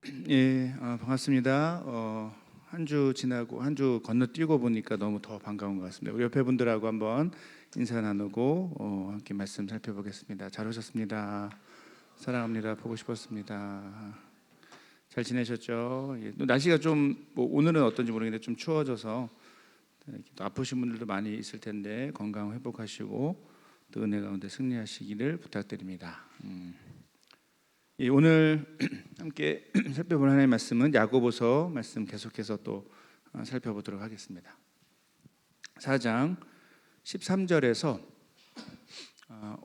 예, 반갑습니다. 한 주 지나고 한 주 건너뛰고 보니까 너무 더 반가운 것 같습니다. 우리 옆에 분들하고 한번 인사 나누고 함께 말씀 살펴보겠습니다. 잘 오셨습니다. 사랑합니다. 보고 싶었습니다. 잘 지내셨죠? 예, 또 날씨가 좀 오늘은 어떤지 모르겠는데 좀 추워져서 또 아프신 분들도 많이 있을 텐데 건강 회복하시고 또 은혜 가운데 승리하시기를 부탁드립니다. 예, 오늘 함께 살펴볼 하나님의 말씀은 야고보서 말씀 계속해서 또 살펴보도록 하겠습니다. 4장 13절에서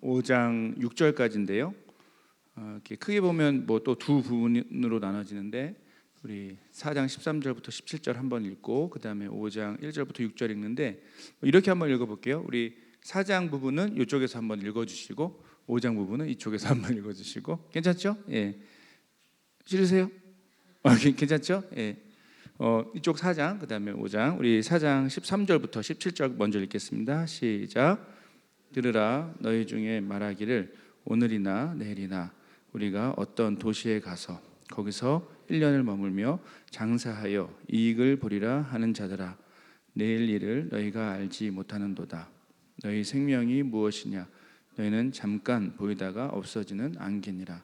5장 6절까지인데요. 이렇게 크게 보면 뭐 또 두 부분으로 나눠지는데 우리 4장 13절부터 17절 한번 읽고 그 다음에 5장 1절부터 6절 읽는데 이렇게 한번 읽어볼게요. 우리 4장 부분은 이쪽에서 한번 읽어주시고 5장 부분은 이쪽에서 한번 읽어주시고 괜찮죠? 예, 싫으세요? 괜찮죠? 예, 이쪽 4장 그 다음에 5장 우리 4장 13절부터 17절 먼저 읽겠습니다. 시작. 들으라 너희 중에 말하기를 오늘이나 내일이나 우리가 어떤 도시에 가서 거기서 1년을 머물며 장사하여 이익을 보리라 하는 자들아 내일 일을 너희가 알지 못하는도다. 너희 생명이 무엇이냐 너희는 잠깐 보이다가 없어지는 안개니라.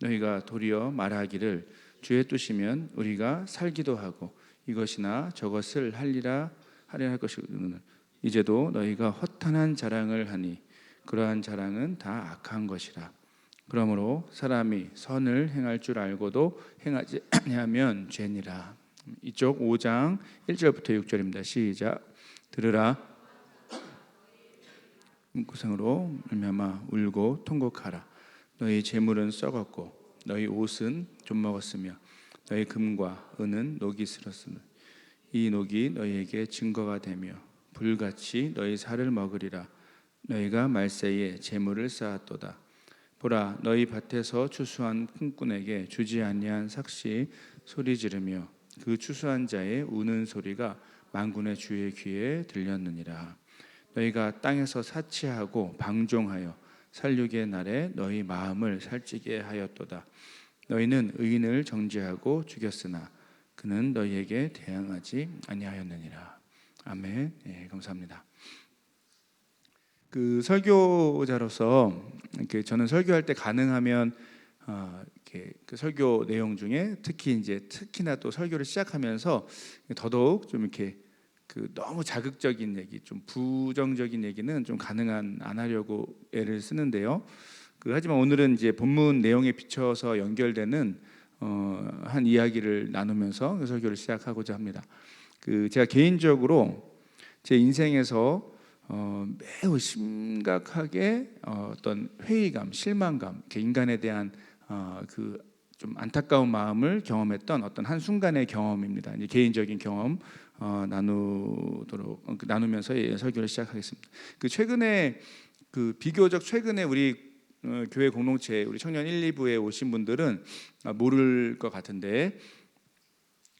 너희가 도리어 말하기를 주의 뜻이면 우리가 살기도 하고 이것이나 저것을 하리라 할 것이거늘 이제도 너희가 허탄한 자랑을 하니 그러한 자랑은 다 악한 것이라. 그러므로 사람이 선을 행할 줄 알고도 행하지 아니하면 죄니라. 이쪽 5장 1절부터 6절입니다. 시작. 들으라 고생으로 말미암아 울고 통곡하라. 너희 재물은 썩었고 너희 옷은 좀 먹었으며 너희 금과 은은 녹이 슬었으니 이 녹이 너희에게 증거가 되며 불같이 너희 살을 먹으리라. 너희가 말세에 재물을 쌓았도다. 보라 너희 밭에서 추수한 품꾼에게 주지 아니한 삭시 소리 지르며 그 추수한 자의 우는 소리가 만군의 주의 귀에 들렸느니라. 너희가 땅에서 사치하고 방종하여 살육의 날에 너희 마음을 살찌게 하였도다. 너희는 의인을 정죄하고 죽였으나 그는 너희에게 대항하지 아니하였느니라. 아멘. 예, 감사합니다. 그 설교자로서 이렇게 저는 설교할 때 가능하면 이렇게 그 설교 내용 중에 특히나 또 설교를 시작하면서 더더욱 좀 이렇게 그 너무 자극적인 얘기, 좀 부정적인 얘기는 좀 가능한 안 하려고 애를 쓰는데요. 하지만 오늘은 이제 본문 내용에 비춰서 연결되는 한 이야기를 나누면서 그 설교를 시작하고자 합니다. 제가 개인적으로 제 인생에서 매우 심각하게 어떤 회의감, 실망감, 인간에 대한 좀 안타까운 마음을 경험했던 어떤 한 순간의 경험입니다. 이제 개인적인 경험 나누면서 설교를 시작하겠습니다. 비교적 최근에 우리 교회 공동체 우리 청년 1, 2부에 오신 분들은 모를 것 같은데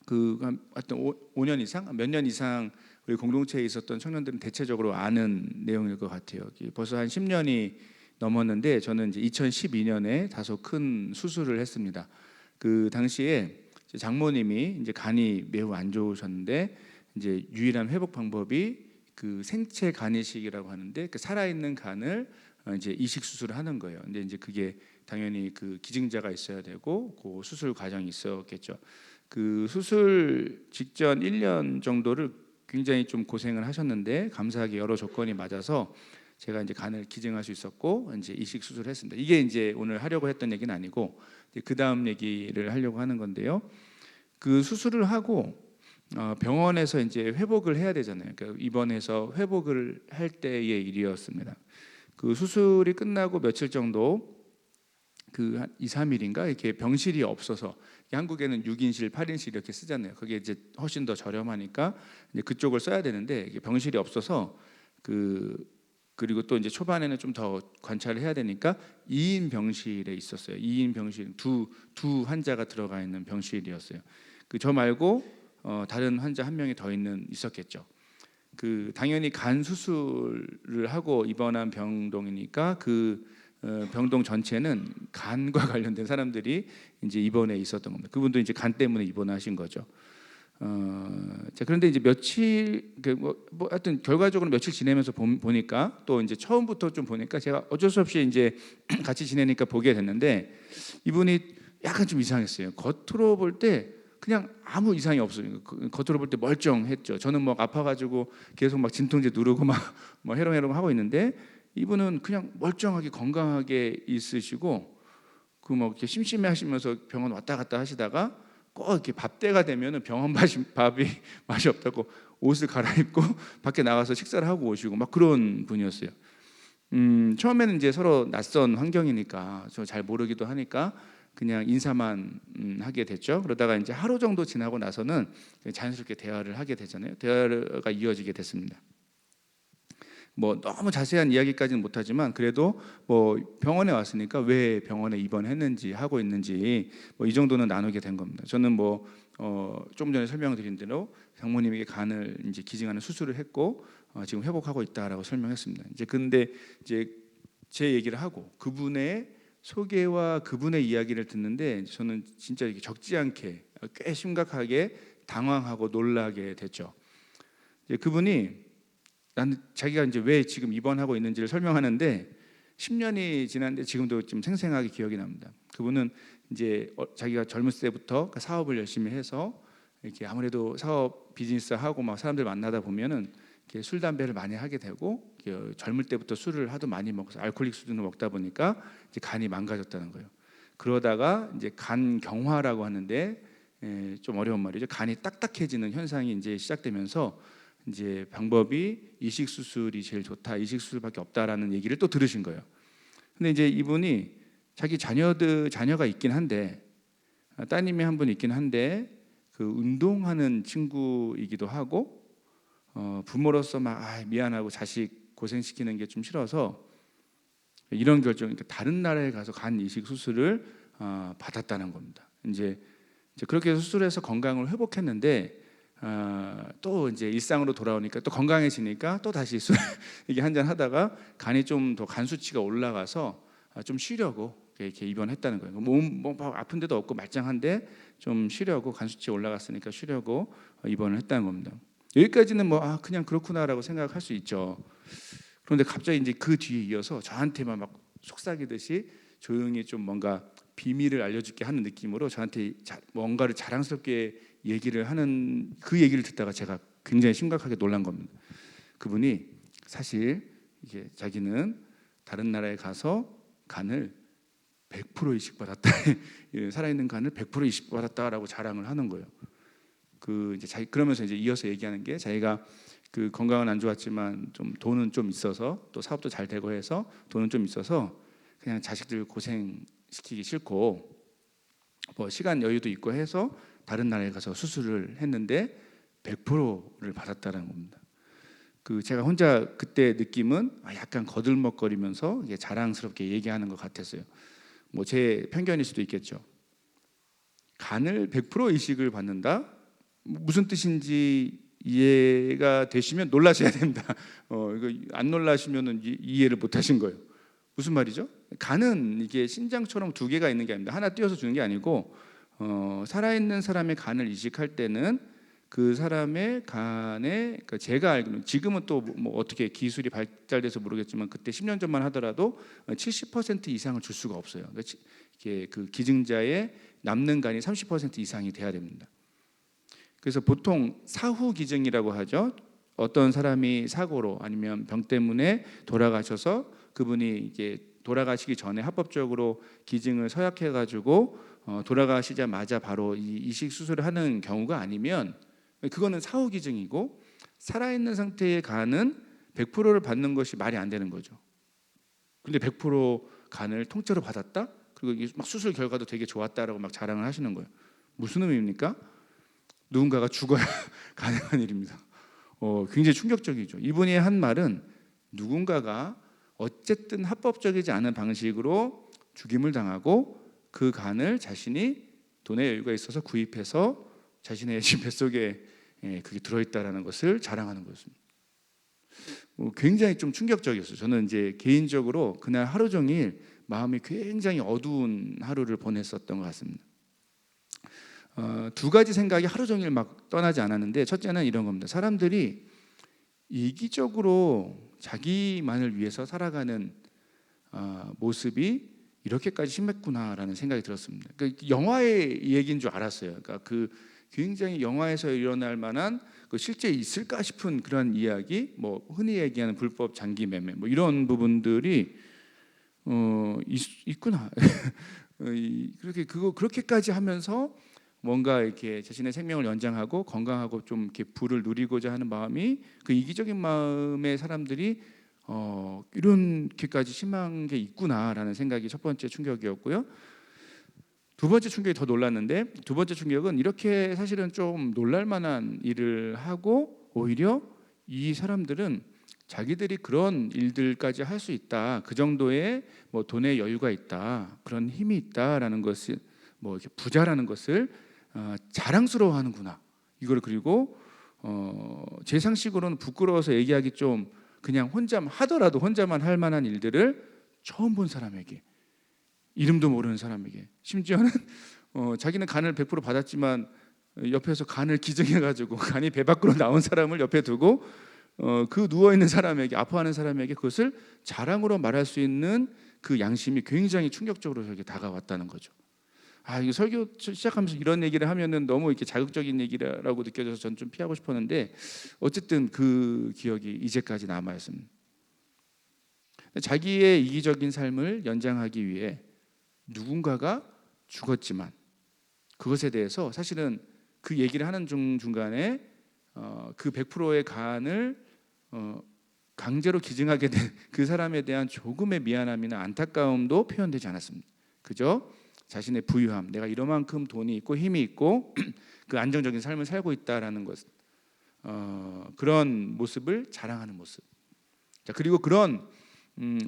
하여튼 5년 이상, 몇 년 이상 우리 공동체에 있었던 청년들은 대체적으로 아는 내용일 것 같아요. 벌써 한 10년이 넘었는데 저는 이제 2012년에 다소 큰 수술을 했습니다. 그 당시에 장모님이 이제 간이 매우 안 좋으셨는데 이제 유일한 회복 방법이 그 생체 간이식이라고 하는데 그 살아있는 간을 이제 이식 수술을 하는 거예요. 근데 이제 그게 당연히 그 기증자가 있어야 되고 그 수술 과정이 있었겠죠. 그 수술 직전 1년 정도를 굉장히 좀 고생을 하셨는데 감사하게 여러 조건이 맞아서 제가 이제 간을 기증할 수 있었고 이제 이식 수술을 했습니다. 이게 이제 오늘 하려고 했던 얘기는 아니고 그 다음 얘기를 하려고 하는 건데요. 그 수술을 하고 병원에서 이제 회복을 해야 되잖아요. 그러니까 입원해서 회복을 할 때의 일이었습니다. 그 수술이 끝나고 며칠 정도 한 2, 3일인가 이렇게 병실이 없어서 한국에는 6인실, 8인실 이렇게 쓰잖아요. 그게 이제 훨씬 더 저렴하니까 이제 그쪽을 써야 되는데 병실이 없어서 그리고 또 이제 초반에는 좀 더 관찰을 해야 되니까 2인 병실에 있었어요. 2인 병실 두 환자가 들어가 있는 병실이었어요. 저 말고 다른 환자 한 명이 더 있었겠죠. 당연히 간 수술을 하고 입원한 병동이니까 병동 전체는 간과 관련된 사람들이 이제 입원해 있었던 겁니다. 그분도 이제 간 때문에 입원하신 거죠. 자, 그런데 이제 며칠 뭐 하여튼 결과적으로 며칠 지내면서 보니까 또 이제 처음부터 좀 보니까 제가 어쩔 수 없이 이제 같이 지내니까 보게 됐는데 이분이 약간 좀 이상했어요. 겉으로 볼 때 그냥 아무 이상이 없어요. 겉으로 볼 때 멀쩡했죠. 저는 막 아파가지고 계속 막 진통제 누르고 막 해롱해롱 하고 있는데 이분은 그냥 멀쩡하게 건강하게 있으시고 그 뭐 이렇게 심심해하시면서 병원 왔다 갔다 하시다가 꼭 이렇게 밥 때가 되면은 병원 밥이 맛이 없다고 옷을 갈아입고 밖에 나가서 식사를 하고 오시고 막 그런 분이었어요. 처음에는 이제 서로 낯선 환경이니까 저 잘 모르기도 하니까 그냥 인사만 하게 됐죠. 그러다가 이제 하루 정도 지나고 나서는 자연스럽게 대화를 하게 되잖아요. 대화가 이어지게 됐습니다. 뭐 너무 자세한 이야기까지는 못하지만 그래도 뭐 병원에 왔으니까 왜 병원에 입원했는지 하고 있는지 뭐 이 정도는 나누게 된 겁니다. 저는 뭐 조금 전에 설명드린 대로 장모님에게 간을 이제 기증하는 수술을 했고 지금 회복하고 있다라고 설명했습니다. 이제 근데 이제 제 얘기를 하고 그분의 소개와 그분의 이야기를 듣는데 저는 진짜 이렇게 적지 않게 꽤 심각하게 당황하고 놀라게 됐죠. 이제 그분이 나는 자기가 이제 왜 지금 입원하고 있는지를 설명하는데 10년이 지났는데 지금도 좀 생생하게 기억이 납니다. 그분은 이제 자기가 젊었을 때부터 사업을 열심히 해서 이렇게 아무래도 사업 비즈니스 하고 막 사람들 만나다 보면은 이렇게 술 담배를 많이 하게 되고 젊을 때부터 술을 하도 많이 먹어서 알코올릭 수준으로 먹다 보니까 이제 간이 망가졌다는 거예요. 그러다가 이제 간경화라고 하는데 좀 어려운 말이죠. 간이 딱딱해지는 현상이 이제 시작되면서 이제 방법이 이식 수술이 제일 좋다, 이식 수술밖에 없다라는 얘기를 또 들으신 거예요. 근데 이제 이분이 자기 자녀가 있긴 한데 따님이 한 분 있긴 한데 그 운동하는 친구이기도 하고 부모로서 막 미안하고 자식 고생시키는 게 좀 싫어서 이런 결정, 그러니까 다른 나라에 가서 간 이식 수술을 받았다는 겁니다. 이제 그렇게 수술해서 건강을 회복했는데 또 이제 일상으로 돌아오니까 또 건강해지니까 또 다시 술 이게 한잔 하다가 간이 좀 더 간 수치가 올라가서 좀 쉬려고 이렇게 입원했다는 거예요. 몸 뭐 아픈 데도 없고 말짱한데 좀 쉬려고 간 수치 올라갔으니까 쉬려고 입원을 했다는 겁니다. 여기까지는 뭐 그냥 그렇구나라고 생각할 수 있죠. 그런데 갑자기 이제 그 뒤에 이어서 저한테만 막 속삭이듯이 조용히 좀 뭔가 비밀을 알려줄게 하는 느낌으로 저한테 뭔가를 자랑스럽게 얘기를 하는 그 얘기를 듣다가 제가 굉장히 심각하게 놀란 겁니다. 그분이 사실 이게 자기는 다른 나라에 가서 간을 100% 이식 받았다, 살아있는 간을 100% 이식 받았다라고 자랑을 하는 거예요. 그 이제 그러면서 이제 이어서 얘기하는 게 자기가 그 건강은 안 좋았지만 좀 돈은 좀 있어서 또 사업도 잘 되고 해서 돈은 좀 있어서 그냥 자식들 고생시키기 싫고 뭐 시간 여유도 있고 해서 다른 나라에 가서 수술을 했는데 100%를 받았다는 겁니다. 그 제가 혼자 그때 느낌은 약간 거들먹거리면서 이게 자랑스럽게 얘기하는 것 같았어요. 뭐 제 편견일 수도 있겠죠. 간을 100% 이식을 받는다? 무슨 뜻인지 이해가 되시면 놀라셔야 됩니다. 이거 안 놀라시면은 이해를 못 하신 거예요. 무슨 말이죠? 간은 이게 신장처럼 두 개가 있는 게 아닙니다. 하나 띄워서 주는 게 아니고 살아있는 사람의 간을 이식할 때는 그 사람의 간에 그러니까 제가 알기로는 지금은 또 뭐 어떻게 기술이 발달돼서 모르겠지만 그때 10년 전만 하더라도 70% 이상을 줄 수가 없어요. 이게 그 기증자의 남는 간이 30% 이상이 돼야 됩니다. 그래서 보통 사후 기증이라고 하죠. 어떤 사람이 사고로 아니면 병 때문에 돌아가셔서 그분이 이게 돌아가시기 전에 합법적으로 기증을 서약해 가지고 돌아가시자마자 바로 이 이식 수술을 하는 경우가 아니면 그거는 사후 기증이고 살아있는 상태의 간은 100%를 받는 것이 말이 안 되는 거죠. 근데 100% 간을 통째로 받았다? 그리고 막 수술 결과도 되게 좋았다라고 막 자랑을 하시는 거예요. 무슨 의미입니까? 누군가가 죽어야 가능한 일입니다. 굉장히 충격적이죠. 이분이 한 말은 누군가가 어쨌든 합법적이지 않은 방식으로 죽임을 당하고 그 간을 자신이 돈의 여유가 있어서 구입해서 자신의 집 뱃속에 그게 들어있다라는 것을 자랑하는 것입니다. 굉장히 좀 충격적이었어요. 저는 이제 개인적으로 그날 하루 종일 마음이 굉장히 어두운 하루를 보냈었던 것 같습니다. 두 가지 생각이 하루 종일 막 떠나지 않았는데, 첫째는 이런 겁니다. 사람들이 이기적으로 자기만을 위해서 살아가는 모습이 이렇게까지 심했구나라는 생각이 들었습니다. 그러니까 영화의 얘기인 줄 알았어요. 그러니까 그 굉장히 영화에서 일어날 만한 그 실제 있을까 싶은 그런 이야기, 뭐 흔히 얘기하는 불법 장기 매매, 뭐 이런 부분들이 있구나. 그렇게까지 하면서 뭔가 이렇게 자신의 생명을 연장하고 건강하고 좀 이렇게 부를 누리고자 하는 마음이, 그 이기적인 마음의 사람들이 이렇게까지 심한 게 있구나라는 생각이 첫 번째 충격이었고요. 두 번째 충격이 더 놀랐는데, 두 번째 충격은 이렇게 사실은 좀 놀랄 만한 일을 하고 오히려 이 사람들은 자기들이 그런 일들까지 할 수 있다, 그 정도의 뭐 돈의 여유가 있다, 그런 힘이 있다라는 것을, 뭐 이렇게 부자라는 것을 자랑스러워하는구나. 이걸, 그리고 제 상식으로는 부끄러워서 얘기하기 좀, 그냥 하더라도 혼자만 할 만한 일들을 처음 본 사람에게, 이름도 모르는 사람에게, 심지어는 자기는 간을 100% 받았지만 옆에서 간을 기증해가지고 간이 배 밖으로 나온 사람을 옆에 두고 그 누워있는 사람에게, 아파하는 사람에게 그것을 자랑으로 말할 수 있는 그 양심이 굉장히 충격적으로 저에게 다가왔다는 거죠. 이거 설교 시작하면서 이런 얘기를 하면은 너무 이렇게 자극적인 얘기라고 느껴져서 전 좀 피하고 싶었는데, 어쨌든 그 기억이 이제까지 남아 있습니다. 자기의 이기적인 삶을 연장하기 위해 누군가가 죽었지만, 그것에 대해서 사실은 그 얘기를 하는 중간에 그 100%의 간을 강제로 기증하게 된 그 사람에 대한 조금의 미안함이나 안타까움도 표현되지 않았습니다. 그저 자신의 부유함, 내가 이만큼 돈이 있고 힘이 있고 그 안정적인 삶을 살고 있다라는 것, 그런 모습을 자랑하는 모습. 자, 그리고 그런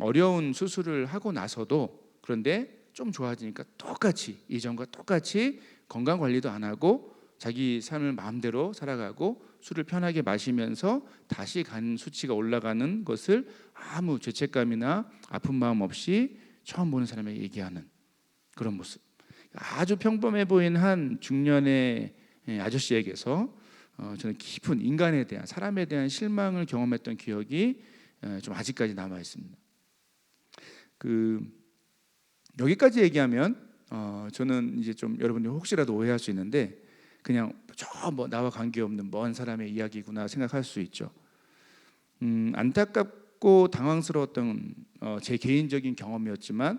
어려운 수술을 하고 나서도, 그런데 좀 좋아지니까 똑같이, 이전과 똑같이 건강 관리도 안 하고 자기 삶을 마음대로 살아가고 술을 편하게 마시면서 다시 간 수치가 올라가는 것을 아무 죄책감이나 아픈 마음 없이 처음 보는 사람에게 얘기하는 그런 모습. 아주 평범해 보이는 한 중년의 아저씨에게서 저는 깊은 인간에 대한, 사람에 대한 실망을 경험했던 기억이 좀 아직까지 남아 있습니다. 여기까지 얘기하면 저는 이제 좀 여러분들 혹시라도 오해할 수 있는데, 그냥 뭐 나와 관계없는 먼 사람의 이야기구나 생각할 수 있죠. 안타깝고 당황스러웠던 제 개인적인 경험이었지만,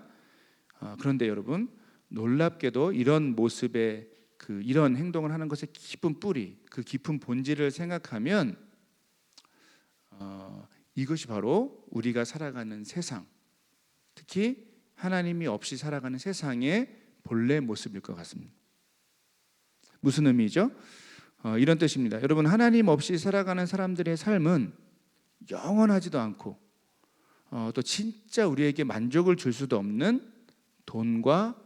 그런데 여러분, 놀랍게도 이런 모습의 이런 행동을 하는 것의 깊은 뿌리, 그 깊은 본질을 생각하면 이것이 바로 우리가 살아가는 세상, 특히 하나님이 없이 살아가는 세상의 본래 모습일 것 같습니다. 무슨 의미죠? 이런 뜻입니다. 여러분, 하나님 없이 살아가는 사람들의 삶은 영원하지도 않고 또 진짜 우리에게 만족을 줄 수도 없는 돈과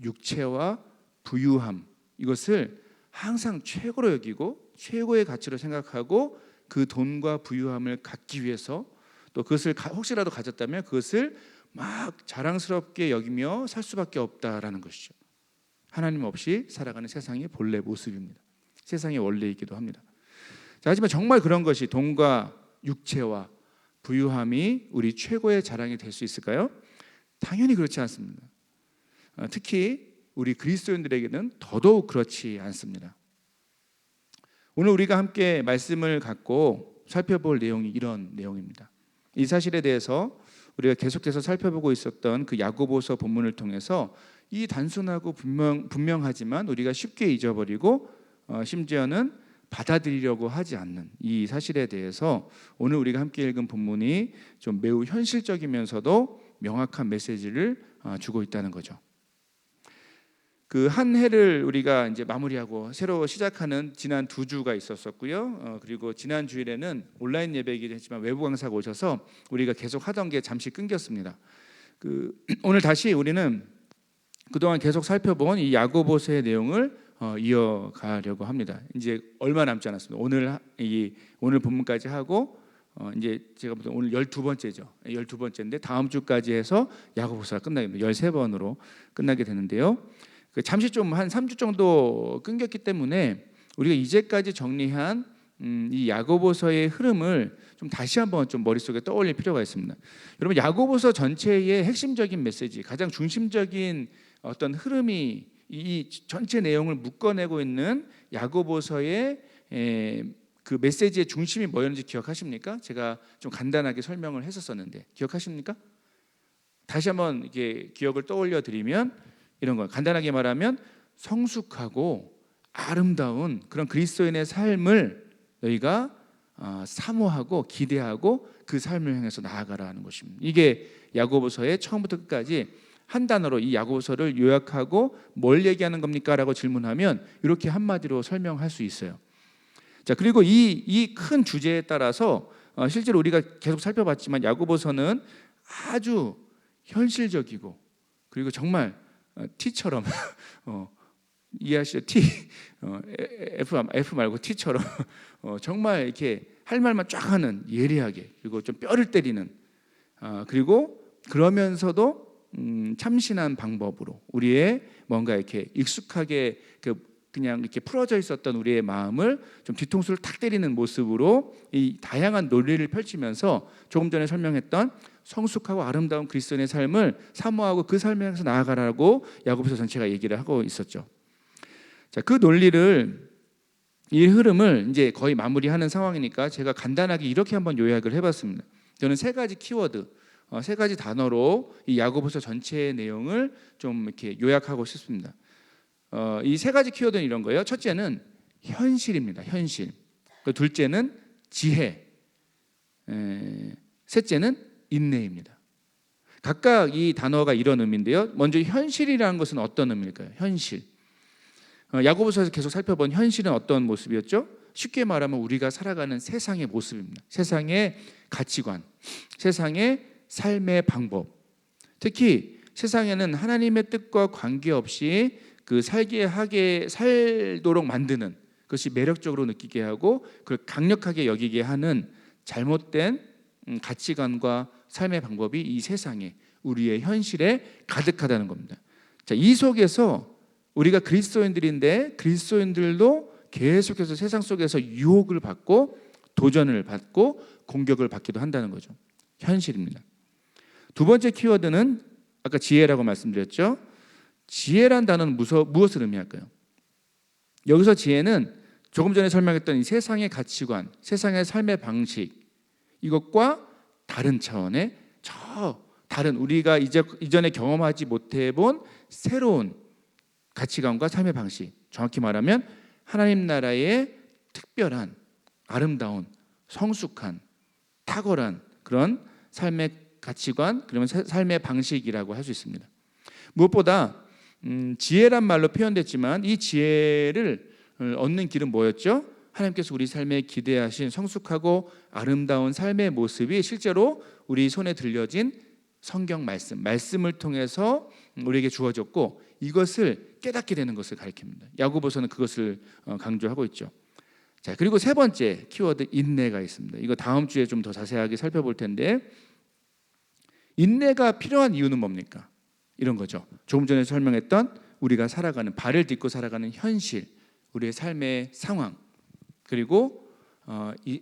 육체와 부유함, 이것을 항상 최고로 여기고 최고의 가치로 생각하고 그 돈과 부유함을 갖기 위해서, 또 그것을 혹시라도 가졌다면 그것을 막 자랑스럽게 여기며 살 수밖에 없다라는 것이죠. 하나님 없이 살아가는 세상의 본래 모습입니다. 세상의 원리이기도 합니다. 자, 하지만 정말 그런 것이, 돈과 육체와 부유함이 우리 최고의 자랑이 될 수 있을까요? 당연히 그렇지 않습니다. 특히 우리 그리스도인들에게는 더더욱 그렇지 않습니다. 오늘 우리가 함께 말씀을 갖고 살펴볼 내용이 이런 내용입니다. 이 사실에 대해서 우리가 계속해서 살펴보고 있었던 그 야고보서 본문을 통해서 이 단순하고 분명하지만 우리가 쉽게 잊어버리고 심지어는 받아들이려고 하지 않는 이 사실에 대해서 오늘 우리가 함께 읽은 본문이 좀 매우 현실적이면서도 명확한 메시지를 주고 있다는 거죠. 그 한 해를 우리가 이제 마무리하고 새로 시작하는 지난 2주가 있었었고요. 그리고 지난 주일에는 온라인 예배이기도 했지만 외부 강사가 오셔서 우리가 계속 하던 게 잠시 끊겼습니다. 오늘 다시 우리는 그동안 계속 살펴본 이 야고보서의 내용을 이어가려고 합니다. 이제 얼마 남지 않았습니다. 오늘 본문까지 하고 이제 제가 보통 오늘 12번째죠. 12번째인데 다음 주까지 해서 야고보서가 끝나게 됩니다. 13번으로 끝나게 되는데요. 잠시 좀 한 3주 정도 끊겼기 때문에 우리가 이제까지 정리한 이 야고보서의 흐름을 좀 다시 한번 좀 머릿속에 떠올릴 필요가 있습니다. 여러분, 야고보서 전체의 핵심적인 메시지, 가장 중심적인 어떤 흐름이 이 전체 내용을 묶어내고 있는 야고보서의 그 메시지의 중심이 뭐였는지 기억하십니까? 제가 좀 간단하게 설명을 했었는데 기억하십니까? 다시 한번 이게 기억을 떠올려 드리면 이런 거예요. 간단하게 말하면 성숙하고 아름다운 그런 그리스도인의 삶을 너희가 사모하고 기대하고 그 삶을 향해서 나아가라는 것입니다. 이게 야고보서의 처음부터 끝까지 한 단어로 이 야고보서를 요약하고 뭘 얘기하는 겁니까? 라고 질문하면 이렇게 한마디로 설명할 수 있어요. 자, 그리고 이 큰 주제에 따라서 실제로 우리가 계속 살펴봤지만 야고보서는 아주 현실적이고 그리고 정말 T처럼 이해하시죠? T F 말고 T처럼 정말 이렇게 할 말만 쫙 하는 예리하게 그리고 좀 뼈를 때리는 그리고 그러면서도 참신한 방법으로 우리의 뭔가 이렇게 익숙하게 그냥 이렇게 풀어져 있었던 우리의 마음을 좀 뒤통수를 탁 때리는 모습으로 이 다양한 논리를 펼치면서 조금 전에 설명했던 성숙하고 아름다운 그리스도인의 삶을 사모하고 그 삶을 향해서 나아가라고 야고보서 전체가 얘기를 하고 있었죠. 자, 그 논리를 이 흐름을 이제 거의 마무리하는 상황이니까 제가 간단하게 이렇게 한번 요약을 해봤습니다. 저는 세 가지 키워드, 세 가지 단어로 이 야고보서 전체의 내용을 좀 이렇게 요약하고 싶습니다. 이 세 가지 키워드는 이런 거예요. 첫째는 현실입니다. 현실. 둘째는 지혜. 셋째는 인내입니다. 각각 이 단어가 이런 의미인데요. 먼저 현실이라는 것은 어떤 의미일까요? 현실. 야고보서에서 계속 살펴본 현실은 어떤 모습이었죠? 쉽게 말하면 우리가 살아가는 세상의 모습입니다. 세상의 가치관, 세상의 삶의 방법. 특히 세상에는 하나님의 뜻과 관계없이 그 살도록 만드는 그것이 매력적으로 느끼게 하고 그걸 강력하게 여기게 하는 잘못된 가치관과 삶의 방법이 이 세상에 우리의 현실에 가득하다는 겁니다. 자, 이 속에서 우리가 그리스도인들인데 그리스도인들도 계속해서 세상 속에서 유혹을 받고 도전을 받고 공격을 받기도 한다는 거죠. 현실입니다. 두 번째 키워드는 아까 지혜라고 말씀드렸죠. 지혜란 단어는 무엇을 의미할까요? 여기서 지혜는 조금 전에 설명했던 이 세상의 가치관, 세상의 삶의 방식 이것과 다른 차원의 다른 우리가 이전에 경험하지 못해본 새로운 가치관과 삶의 방식, 정확히 말하면 하나님 나라의 특별한 아름다운 성숙한 탁월한 그런 삶의 가치관 그러면 삶의 방식이라고 할 수 있습니다. 무엇보다 지혜란 말로 표현됐지만 이 지혜를 얻는 길은 뭐였죠? 하나님께서 우리 삶에 기대하신 성숙하고 아름다운 삶의 모습이 실제로 우리 손에 들려진 성경 말씀을 통해서 우리에게 주어졌고 이것을 깨닫게 되는 것을 가리킵니다. 야고보서는 그것을 강조하고 있죠. 자, 그리고 세 번째 키워드 인내가 있습니다. 이거 다음 주에 좀 더 자세하게 살펴볼 텐데 인내가 필요한 이유는 뭡니까? 이런 거죠. 조금 전에 설명했던 우리가 살아가는 발을 딛고 살아가는 현실, 우리의 삶의 상황 그리고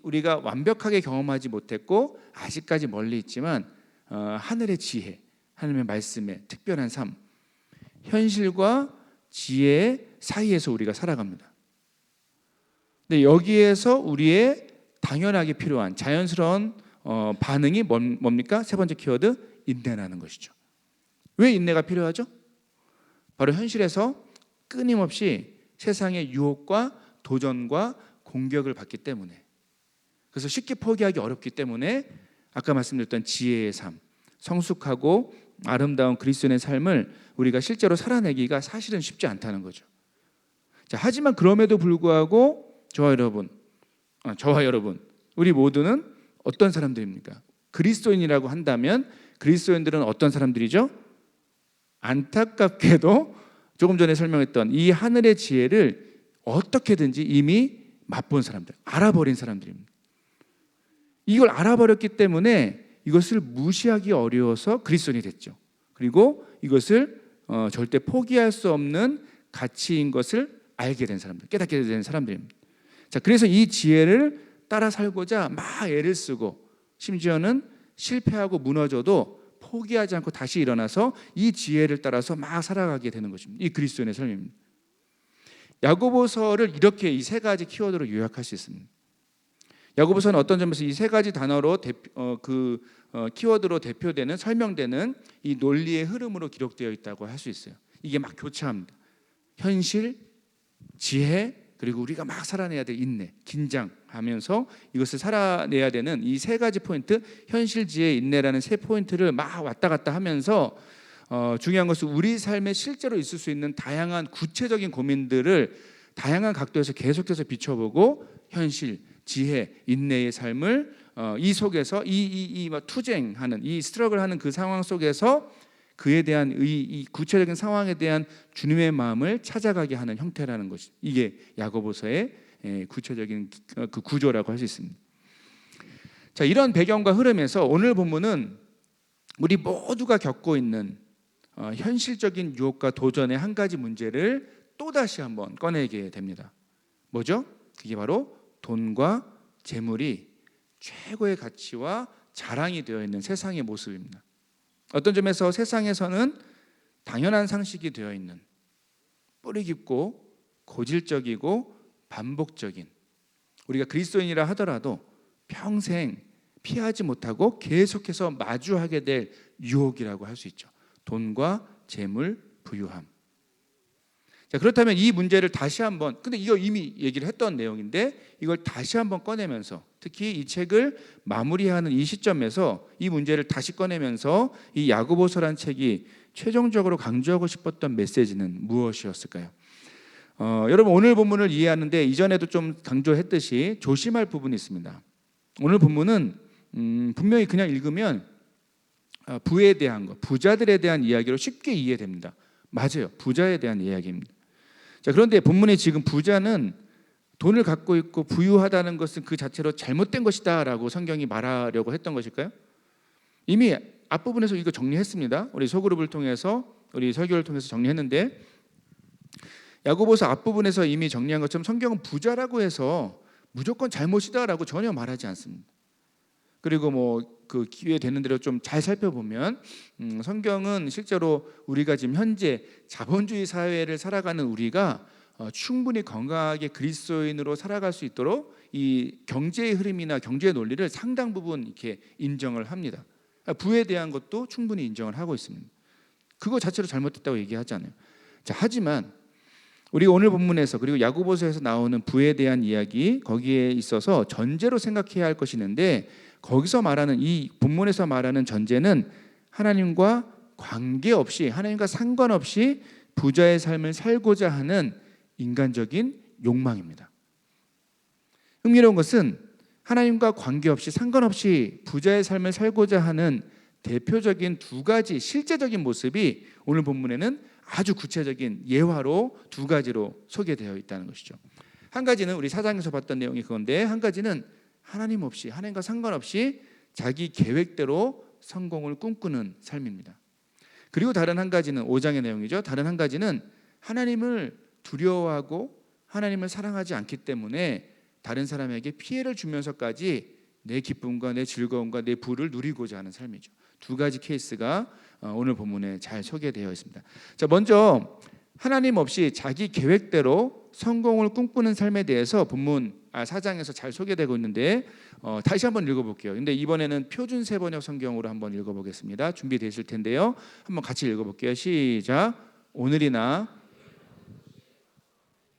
우리가 완벽하게 경험하지 못했고 아직까지 멀리 있지만 하늘의 지혜, 하나님의 말씀의 특별한 삶 현실과 지혜 사이에서 우리가 살아갑니다. 근데 여기에서 우리의 당연하게 필요한 자연스러운 반응이 뭡니까? 세 번째 키워드 인내라는 것이죠. 왜 인내가 필요하죠? 바로 현실에서 끊임없이 세상의 유혹과 도전과 공격을 받기 때문에 그래서 쉽게 포기하기 어렵기 때문에 아까 말씀드렸던 지혜의 삶 성숙하고 아름다운 그리스도인의 삶을 우리가 실제로 살아내기가 사실은 쉽지 않다는 거죠. 자, 하지만 그럼에도 불구하고 저와 여러분 우리 모두는 어떤 사람들입니까? 그리스도인이라고 한다면 그리스도인들은 어떤 사람들이죠? 안타깝게도 조금 전에 설명했던 이 하늘의 지혜를 어떻게든지 이미 맛본 사람들, 알아버린 사람들입니다. 이걸 알아버렸기 때문에 이것을 무시하기 어려워서 그리스도인이 됐죠. 그리고 이것을 절대 포기할 수 없는 가치인 것을 알게 된 사람들, 깨닫게 된 사람들입니다. 자, 그래서 이 지혜를 따라 살고자 막 애를 쓰고 심지어는 실패하고 무너져도 포기하지 않고 다시 일어나서 이 지혜를 따라서 막 살아가게 되는 것입니다. 이 그리스도인의 삶입니다. 야고보서를 이렇게 이 세 가지 키워드로 요약할 수 있습니다. 야고보서는 어떤 점에서 이 세 가지 단어로 키워드로 대표되는 설명되는 이 논리의 흐름으로 기록되어 있다고 할 수 있어요. 이게 막 교차합니다. 현실, 지혜, 그리고 우리가 막 살아내야 될 인내, 긴장하면서 이것을 살아내야 되는 이 세 가지 포인트, 현실, 지혜, 인내라는 세 포인트를 막 왔다 갔다 하면서 중요한 것은 우리 삶에 실제로 있을 수 있는 다양한 구체적인 고민들을 다양한 각도에서 계속해서 비춰보고 현실, 지혜, 인내의 삶을 이 속에서 이 투쟁하는 이 스트러글하는 그 상황 속에서 그에 대한 이 구체적인 상황에 대한 주님의 마음을 찾아가게 하는 형태라는 것이 이게 야고보서의 구체적인 그 구조라고 할 수 있습니다. 자, 이런 배경과 흐름에서 오늘 본문은 우리 모두가 겪고 있는 현실적인 유혹과 도전의 한 가지 문제를 또다시 한번 꺼내게 됩니다. 뭐죠? 그게 바로 돈과 재물이 최고의 가치와 자랑이 되어 있는 세상의 모습입니다. 어떤 점에서 세상에서는 당연한 상식이 되어 있는 뿌리 깊고 고질적이고 반복적인, 우리가 그리스도인이라 하더라도 평생 피하지 못하고 계속해서 마주하게 될 유혹이라고 할 수 있죠. 돈과 재물, 부유함. 자, 그렇다면 이 문제를 다시 한번, 근데 이거 이미 얘기를 했던 내용인데 이걸 다시 한번 꺼내면서, 특히 이 책을 마무리하는 이 시점에서 이 문제를 다시 꺼내면서 이 야고보서란 책이 최종적으로 강조하고 싶었던 메시지는 무엇이었을까요? 여러분, 오늘 본문을 이해하는데 이전에도 좀 강조했듯이 조심할 부분이 있습니다. 오늘 본문은 분명히 그냥 읽으면 부에 대한 것, 부자들에 대한 이야기로 쉽게 이해됩니다. 맞아요, 부자에 대한 이야기입니다. 자, 그런데 본문에 지금 부자는 돈을 갖고 있고 부유하다는 것은 그 자체로 잘못된 것이다 라고 성경이 말하려고 했던 것일까요? 이미 앞부분에서 이거 정리했습니다. 우리 소그룹을 통해서, 우리 설교를 통해서 정리했는데, 야고보서 앞부분에서 이미 정리한 것처럼 성경은 부자라고 해서 무조건 잘못이다 라고 전혀 말하지 않습니다. 그리고 그 기회 되는 대로 좀 잘 살펴보면 성경은 실제로 우리가 지금 현재 자본주의 사회를 살아가는 우리가 충분히 건강하게 그리스도인으로 살아갈 수 있도록 이 경제의 흐름이나 경제의 논리를 상당 부분 이렇게 인정을 합니다. 부에 대한 것도 충분히 인정을 하고 있습니다. 그거 자체로 잘못됐다고 얘기하잖아요. 자, 하지만 우리 오늘 본문에서 그리고 야고보서에서 나오는 부에 대한 이야기, 거기에 있어서 전제로 생각해야 할 것이 있는데, 거기서 말하는 이 본문에서 말하는 전제는 하나님과 관계없이, 하나님과 상관없이 부자의 삶을 살고자 하는 인간적인 욕망입니다. 흥미로운 것은 하나님과 관계없이 상관없이 부자의 삶을 살고자 하는 대표적인 두 가지 실제적인 모습이 오늘 본문에는 아주 구체적인 예화로 두 가지로 소개되어 있다는 것이죠. 한 가지는 우리 4장에서 봤던 내용이 그건데, 한 가지는 하나님 없이, 하나님과 상관없이 자기 계획대로 성공을 꿈꾸는 삶입니다. 그리고 다른 한 가지는 5장의 내용이죠. 다른 한 가지는 하나님을 두려워하고 하나님을 사랑하지 않기 때문에 다른 사람에게 피해를 주면서까지 내 기쁨과 내 즐거움과 내 부를 누리고자 하는 삶이죠. 두 가지 케이스가 오늘 본문에 잘 소개되어 있습니다. 자, 먼저 하나님 없이 자기 계획대로 성공을 꿈꾸는 삶에 대해서 본문 4장에서 잘 소개되고 있는데 다시 한번 읽어볼게요. 근데 이번에는 표준 세번역 성경으로 한번 읽어보겠습니다. 준비되실 텐데요. 한번 같이 읽어볼게요. 시작. 오늘이나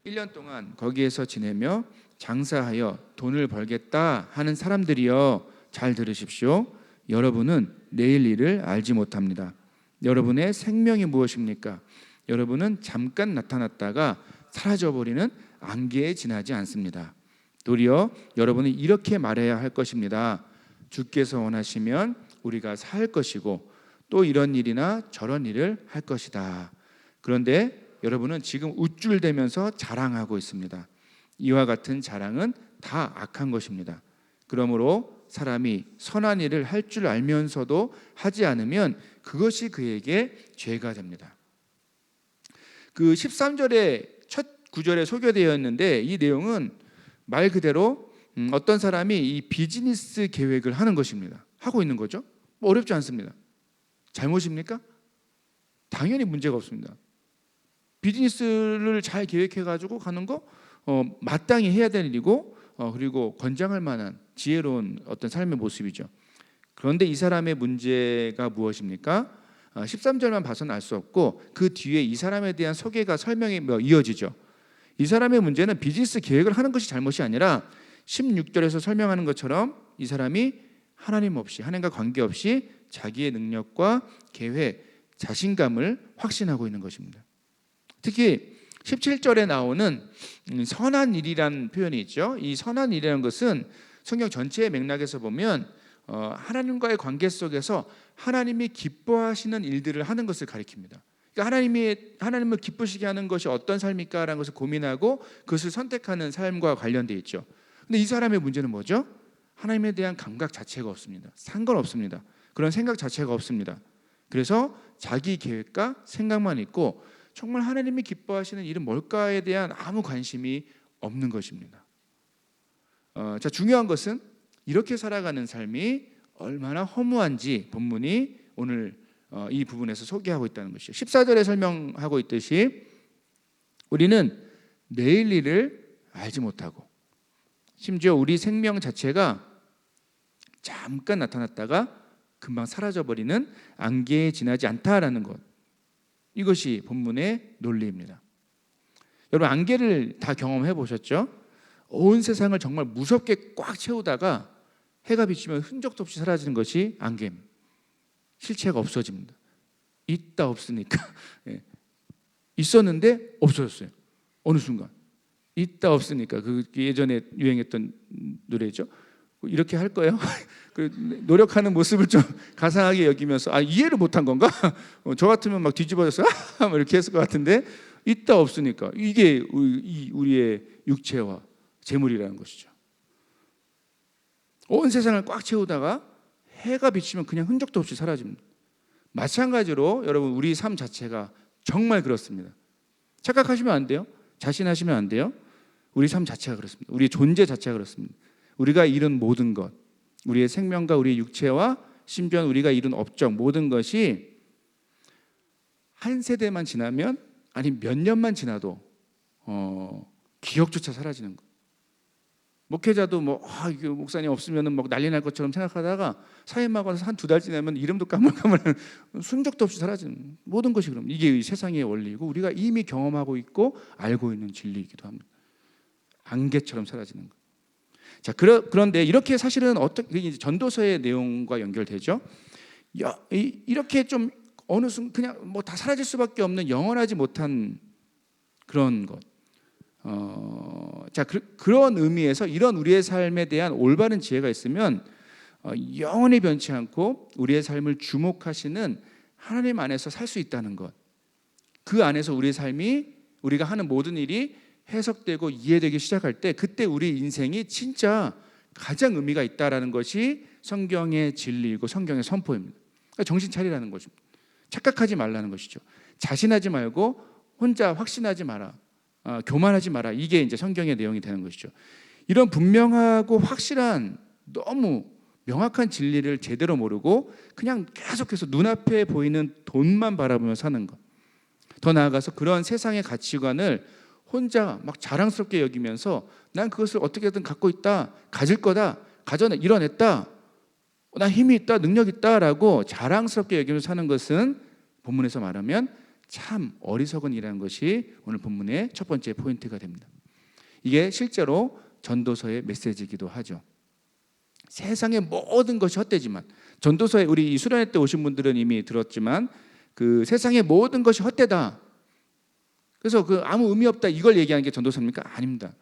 1년 동안 거기에서 지내며 장사하여 돈을 벌겠다 하는 사람들이여, 잘 들으십시오. 여러분은 내일 일을 알지 못합니다. 여러분의 생명이 무엇입니까? 여러분은 잠깐 나타났다가 사라져버리는 안개에 지나지 않습니다. 도리어 여러분은 이렇게 말해야 할 것입니다. 주께서 원하시면 우리가 살 것이고 또 이런 일이나 저런 일을 할 것이다. 그런데 여러분은 지금 우쭐대면서 자랑하고 있습니다. 이와 같은 자랑은 다 악한 것입니다. 그러므로 사람이 선한 일을 할 줄 알면서도 하지 않으면 그것이 그에게 죄가 됩니다. 그 13절의 첫 구절에 소개되어 있는데 이 내용은 말 그대로 어떤 사람이 이 비즈니스 계획을 하는 것입니다. 하고 있는 거죠. 뭐 어렵지 않습니다. 잘못입니까? 당연히 문제가 없습니다. 비즈니스를 잘 계획해가지고 가는 거 마땅히 해야 될 일이고 그리고 권장할 만한 지혜로운 어떤 삶의 모습이죠. 그런데 이 사람의 문제가 무엇입니까? 13절만 봐서는 알 수 없고 그 뒤에 이 사람에 대한 소개가 설명이 이어지죠. 이 사람의 문제는 비즈니스 계획을 하는 것이 잘못이 아니라 16절에서 설명하는 것처럼 이 사람이 하나님 없이 하나님과 관계없이 자기의 능력과 계획, 자신감을 확신하고 있는 것입니다. 특히 17절에 나오는 선한 일이라는 표현이 있죠. 이 선한 일이라는 것은 성경 전체의 맥락에서 보면 하나님과의 관계 속에서 하나님이 기뻐하시는 일들을 하는 것을 가리킵니다. 그러니까 하나님을 기쁘시게 하는 것이 어떤 삶일까라는 것을 고민하고 그것을 선택하는 삶과 관련되어 있죠. 근데 이 사람의 문제는 뭐죠? 하나님에 대한 감각 자체가 없습니다. 상관없습니다. 그런 생각 자체가 없습니다. 그래서 자기 계획과 생각만 있고 정말 하나님이 기뻐하시는 일은 뭘까에 대한 아무 관심이 없는 것입니다. 자, 중요한 것은 이렇게 살아가는 삶이 얼마나 허무한지 본문이 오늘 이 부분에서 소개하고 있다는 것이죠. 14절에 설명하고 있듯이 우리는 내일 일을 알지 못하고 심지어 우리 생명 자체가 잠깐 나타났다가 금방 사라져버리는 안개에 지나지 않다라는 것, 이것이 본문의 논리입니다. 여러분 안개를 다 경험해 보셨죠? 온 세상을 정말 무섭게 꽉 채우다가 해가 비치면 흔적도 없이 사라지는 것이 안개입니다. 실체가 없어집니다. 있다 없으니까 있었는데 없어졌어요. 어느 순간 있다 없으니까 그 예전에 유행했던 노래죠. 이렇게 할 거예요. 노력하는 모습을 좀 가상하게 여기면서 이해를 못한 건가? 저 같으면 막 뒤집어져서 이렇게 했을 것 같은데 있다 없으니까 이게 우리의 육체와 재물이라는 것이죠. 온 세상을 꽉 채우다가 해가 비치면 그냥 흔적도 없이 사라집니다. 마찬가지로 여러분 우리 삶 자체가 정말 그렇습니다. 착각하시면 안 돼요. 자신하시면 안 돼요. 우리 삶 자체가 그렇습니다. 우리의 존재 자체가 그렇습니다. 우리가 이룬 모든 것, 우리의 생명과 우리의 육체와 심지어 우리가 이룬 업적 모든 것이 한 세대만 지나면 아니 몇 년만 지나도 기억조차 사라지는 것. 목회자도 이게 목사님 없으면 막 난리 날 것처럼 생각하다가 사임하고 한 2달 지나면 이름도 까물까물한 순적도 없이 사라지는 모든 것이 그럼 이게 세상의 원리고 우리가 이미 경험하고 있고 알고 있는 진리이기도 합니다. 안개처럼 사라지는 것. 자, 그런데 이렇게 사실은 어떻게 전도서의 내용과 연결되죠? 이렇게 좀 어느 순간 그냥 다 사라질 수밖에 없는 영원하지 못한 그런 것. 자, 그런 의미에서 이런 우리의 삶에 대한 올바른 지혜가 있으면 영원히 변치 않고 우리의 삶을 주목하시는 하나님 안에서 살 수 있다는 것. 그 안에서 우리의 삶이 우리가 하는 모든 일이 해석되고 이해되기 시작할 때 그때 우리 인생이 진짜 가장 의미가 있다라는 것이 성경의 진리이고 성경의 선포입니다. 그러니까 정신 차리라는 것입니다. 착각하지 말라는 것이죠. 자신하지 말고 혼자 확신하지 마라. 교만하지 마라. 이게 이제 성경의 내용이 되는 것이죠. 이런 분명하고 확실한 너무 명확한 진리를 제대로 모르고 그냥 계속해서 눈앞에 보이는 돈만 바라보며 사는 것. 더 나아가서 그런 세상의 가치관을 혼자 막 자랑스럽게 여기면서 난 그것을 어떻게든 갖고 있다, 가질 거다, 이뤄냈다, 난 힘이 있다, 능력 있다라고 자랑스럽게 여기면서 사는 것은 본문에서 말하면 참 어리석은 일이라는 것이 오늘 본문의 첫 번째 포인트가 됩니다. 이게 실제로 전도서의 메시지이기도 하죠. 세상의 모든 것이 헛되지만 전도서에 우리 이 수련회 때 오신 분들은 이미 들었지만 그 세상의 모든 것이 헛되다. 그래서 아무 의미 없다 이걸 얘기하는 게 전도서입니까? 아닙니다.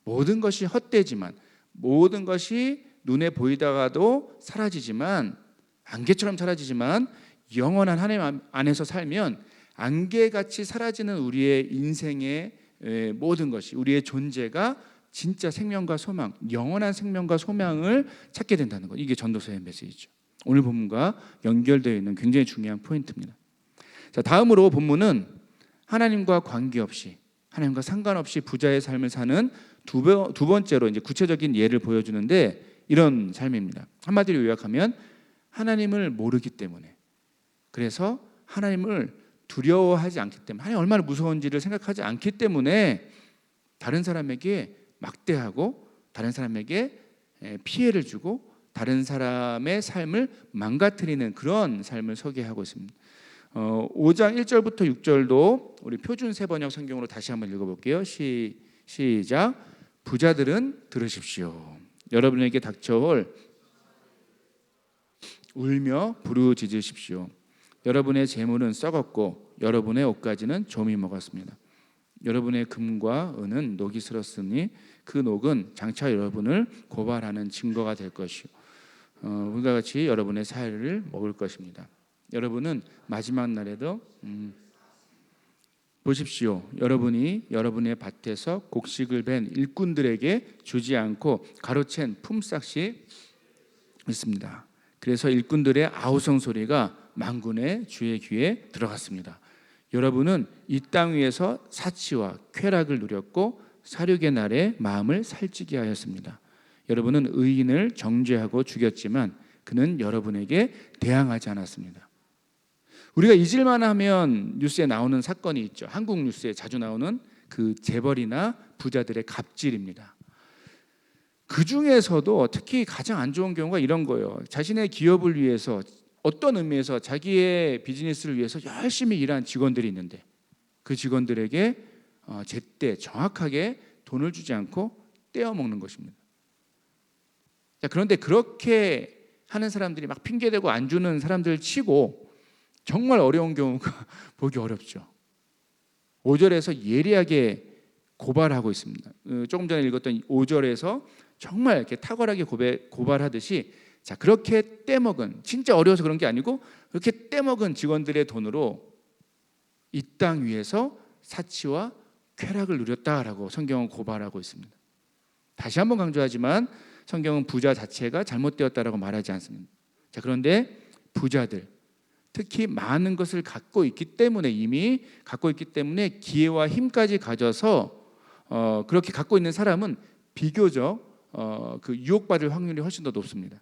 모든 것이 헛되지만 모든 것이 눈에 보이다가도 사라지지만 안개처럼 사라지지만 영원한 하나님 안에서 살면 안개같이 사라지는 우리의 인생의 모든 것이 우리의 존재가 진짜 생명과 소망, 영원한 생명과 소망을 찾게 된다는 것. 이게 전도서의 메시지죠. 오늘 본문과 연결되어 있는 굉장히 중요한 포인트입니다. 자, 다음으로 본문은 하나님과 관계없이, 하나님과 상관없이 부자의 삶을 사는 두 번째로 이제 구체적인 예를 보여주는데 이런 삶입니다. 한마디로 요약하면 하나님을 모르기 때문에, 그래서 하나님을 두려워하지 않기 때문에, 하나님 얼마나 무서운지를 생각하지 않기 때문에 다른 사람에게 막대하고 다른 사람에게 피해를 주고 다른 사람의 삶을 망가뜨리는 그런 삶을 소개하고 있습니다. 5장 1절부터 6절도 우리 표준 세번역 성경으로 다시 한번 읽어볼게요. 시작. 부자들은 들으십시오. 여러분에게 닥쳐올 울며 부르짖으십시오. 여러분의 재물은 썩었고 여러분의 옷가지는 좀이 먹었습니다. 여러분의 금과 은은 녹이 슬었으니 그 녹은 장차 여러분을 고발하는 증거가 될 것이요 우리가 같이 여러분의 살을 먹을 것입니다. 여러분은 마지막 날에도 보십시오. 여러분이 여러분의 밭에서 곡식을 벤 일꾼들에게 주지 않고 가로챈 품삯이 있습니다. 그래서 일꾼들의 아우성 소리가 만군의 주의 귀에 들어갔습니다. 여러분은 이 땅 위에서 사치와 쾌락을 누렸고 사륙의 날에 마음을 살찌게 하였습니다. 여러분은 의인을 정죄하고 죽였지만 그는 여러분에게 대항하지 않았습니다. 우리가 잊을만 하면 뉴스에 나오는 사건이 있죠. 한국 뉴스에 자주 나오는 그 재벌이나 부자들의 갑질입니다. 그 중에서도 특히 가장 안 좋은 경우가 이런 거예요. 자신의 기업을 위해서 어떤 의미에서 자기의 비즈니스를 위해서 열심히 일한 직원들이 있는데 그 직원들에게 제때 정확하게 돈을 주지 않고 떼어먹는 것입니다. 자, 그런데 그렇게 하는 사람들이 막 핑계대고 안 주는 사람들 치고 정말 어려운 경우가 보기 어렵죠. 5절에서 예리하게 고발하고 있습니다. 조금 전에 읽었던 5절에서 정말 이렇게 탁월하게 고발하듯이 자, 그렇게 떼먹은, 진짜 어려워서 그런 게 아니고 그렇게 떼먹은 직원들의 돈으로 이 땅 위에서 사치와 쾌락을 누렸다라고 성경은 고발하고 있습니다. 다시 한번 강조하지만 성경은 부자 자체가 잘못되었다라고 말하지 않습니다. 자, 그런데 부자들, 특히 많은 것을 갖고 있기 때문에, 이미 갖고 있기 때문에 기회와 힘까지 가져서 그렇게 갖고 있는 사람은 비교적 그 유혹받을 확률이 훨씬 더 높습니다.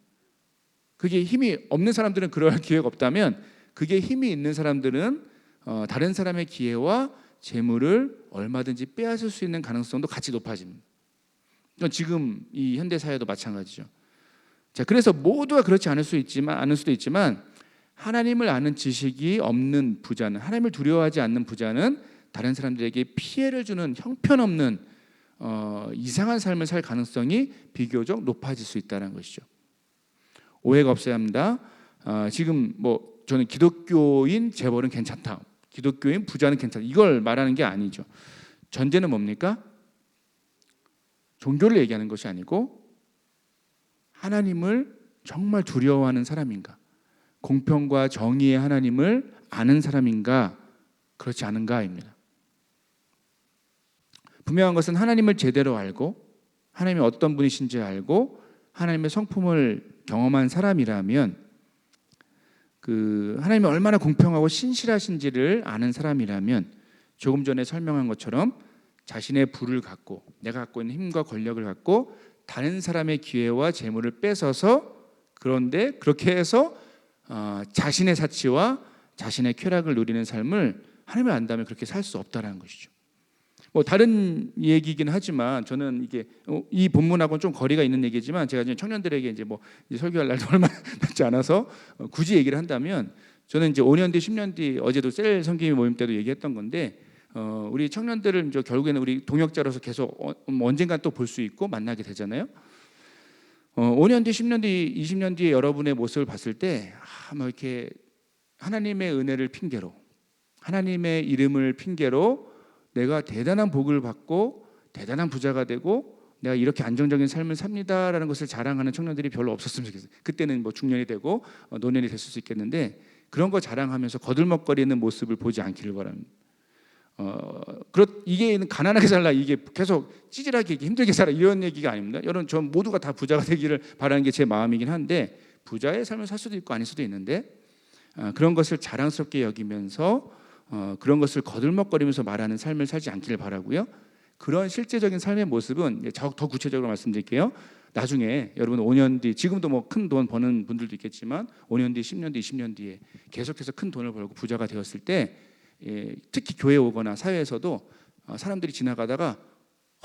그게 힘이 없는 사람들은 그럴 기회가 없다면, 그게 힘이 있는 사람들은 다른 사람의 기회와 재물을 얼마든지 빼앗을 수 있는 가능성도 같이 높아집니다. 지금 이 현대 사회도 마찬가지죠. 자, 그래서 모두가 그렇지 않을 수도 있지만 하나님을 아는 지식이 없는 부자는, 하나님을 두려워하지 않는 부자는 다른 사람들에게 피해를 주는 형편없는 이상한 삶을 살 가능성이 비교적 높아질 수 있다는 것이죠. 오해가 없어야 합니다. 지금 뭐 저는 기독교인 재벌은 괜찮다, 기독교인 부자는 괜찮다, 이걸 말하는 게 아니죠. 전제는 뭡니까? 종교를 얘기하는 것이 아니고 하나님을 정말 두려워하는 사람인가, 공평과 정의의 하나님을 아는 사람인가, 그렇지 않은가입니다. 분명한 것은 하나님을 제대로 알고 하나님이 어떤 분이신지 알고 하나님의 성품을 경험한 사람이라면, 그 하나님이 얼마나 공평하고 신실하신지를 아는 사람이라면 조금 전에 설명한 것처럼 자신의 부를 갖고, 내가 갖고 있는 힘과 권력을 갖고 다른 사람의 기회와 재물을 뺏어서, 그런데 그렇게 해서 자신의 사치와 자신의 쾌락을 누리는 삶을 하나님을 안다면 그렇게 살 수 없다는 것이죠. 뭐 다른 얘기긴 하지만 저는 이게 이 본문하고는 좀 거리가 있는 얘기지만, 제가 지금 청년들에게 이제 설교할 날도 얼마 남지 않아서 굳이 얘기를 한다면, 저는 이제 5년 뒤 10년 뒤, 어제도 셀 성김이 모임 때도 얘기했던 건데, 우리 청년들을 이제 결국에는 우리 동역자로서 계속 언젠간 또 볼 수 있고 만나게 되잖아요. 5년 뒤 10년 뒤 20년 뒤에 여러분의 모습을 봤을 때 뭐 이렇게 하나님의 은혜를 핑계로, 하나님의 이름을 핑계로 내가 대단한 복을 받고 대단한 부자가 되고 내가 이렇게 안정적인 삶을 삽니다라는 것을 자랑하는 청년들이 별로 없었으면 좋겠어요. 그때는 뭐 중년이 되고 노년이 됐을 수 있겠는데, 그런 거 자랑하면서 거들먹거리는 모습을 보지 않기를 바랍니다. 이게 가난하게 살라, 이게 계속 찌질하게 힘들게 살아, 이런 얘기가 아닙니다. 여러분, 전 모두가 다 부자가 되기를 바라는 게 제 마음이긴 한데, 부자의 삶을 살 수도 있고 아닐 수도 있는데, 그런 것을 자랑스럽게 여기면서 그런 것을 거들먹거리면서 말하는 삶을 살지 않기를 바라고요. 그런 실제적인 삶의 모습은 더 구체적으로 말씀드릴게요. 나중에 여러분 5년 뒤, 지금도 뭐 큰 돈 버는 분들도 있겠지만 5년 뒤, 10년 뒤, 20년 뒤에 계속해서 큰 돈을 벌고 부자가 되었을 때, 특히 교회에 오거나 사회에서도 사람들이 지나가다가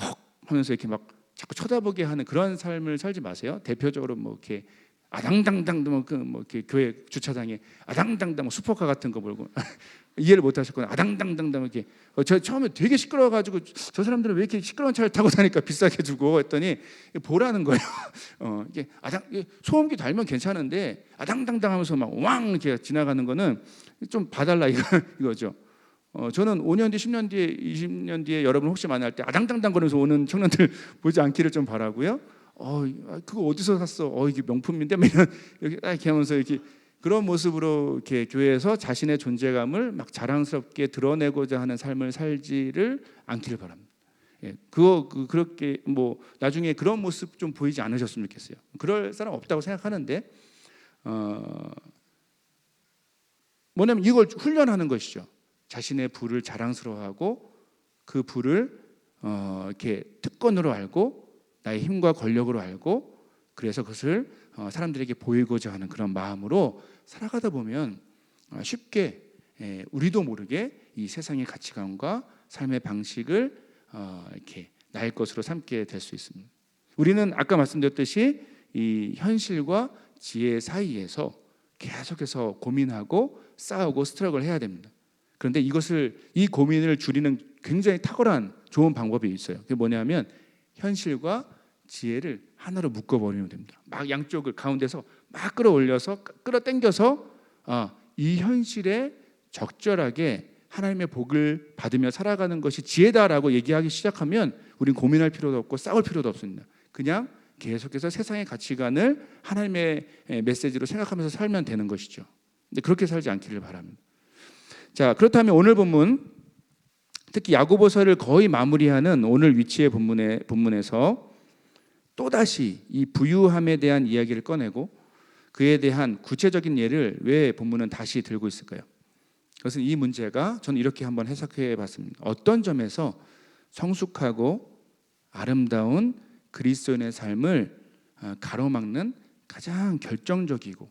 헉 하면서 이렇게 막 자꾸 쳐다보게 하는 그런 삶을 살지 마세요. 대표적으로 뭐 이렇게 아당당당 뭐 이렇게 교회 주차장에 아당당당 뭐 슈퍼카 같은 거 몰고 이해를 못 하셨거나 아당당당당 이렇게 저 처음에 되게 시끄러워 가지고 저 사람들은 왜 이렇게 시끄러운 차를 타고 다니까 비싸게 주고 했더니 보라는 거예요. 이게 소음기 달면 괜찮은데 아당당당 하면서 막 왕 이렇게 지나가는 거는 좀 봐달라 이거죠. 저는 5년 뒤, 10년 뒤에, 20년 뒤에 여러분 혹시 만날 때 아당당당 거리면서 오는 청년들 보지 않기를 좀 바라고요. 그거 어디서 샀어? 이게 명품인데, 이렇게 하면서 이렇게 그런 모습으로 이렇게 교회에서 자신의 존재감을 막 자랑스럽게 드러내고자 하는 삶을 살지를 않기를 바랍니다. 그렇게 뭐 나중에 그런 모습 좀 보이지 않으셨으면 좋겠어요. 그럴 사람 없다고 생각하는데, 뭐냐면 이걸 훈련하는 것이죠. 자신의 부를 자랑스러워하고 그 부를 이렇게 특권으로 알고 나의 힘과 권력으로 알고, 그래서 그것을 사람들에게 보이고자 하는 그런 마음으로 살아가다 보면 쉽게 우리도 모르게 이 세상의 가치관과 삶의 방식을 이렇게 나의 것으로 삼게 될 수 있습니다. 우리는 아까 말씀드렸듯이 이 현실과 지혜 사이에서 계속해서 고민하고 싸우고 스트럭을 해야 됩니다. 그런데 이 고민을 줄이는 굉장히 탁월한 좋은 방법이 있어요. 그게 뭐냐면 현실과 지혜를 하나로 묶어버리면 됩니다. 막 양쪽을 가운데서 막 끌어올려서 끌어당겨서 이 현실에 적절하게 하나님의 복을 받으며 살아가는 것이 지혜다라고 얘기하기 시작하면 우린 고민할 필요도 없고 싸울 필요도 없습니다. 그냥 계속해서 세상의 가치관을 하나님의 메시지로 생각하면서 살면 되는 것이죠. 근데 그렇게 살지 않기를 바랍니다. 자, 그렇다면 오늘 본문, 특히 야고보서를 거의 마무리하는 오늘 위치의 본문에서 또다시 이 부유함에 대한 이야기를 꺼내고 그에 대한 구체적인 예를 왜 본문은 다시 들고 있을까요? 그것은 이 문제가 저는 이렇게 한번 해석해 봤습니다. 어떤 점에서 성숙하고 아름다운 그리스도인의 삶을 가로막는 가장 결정적이고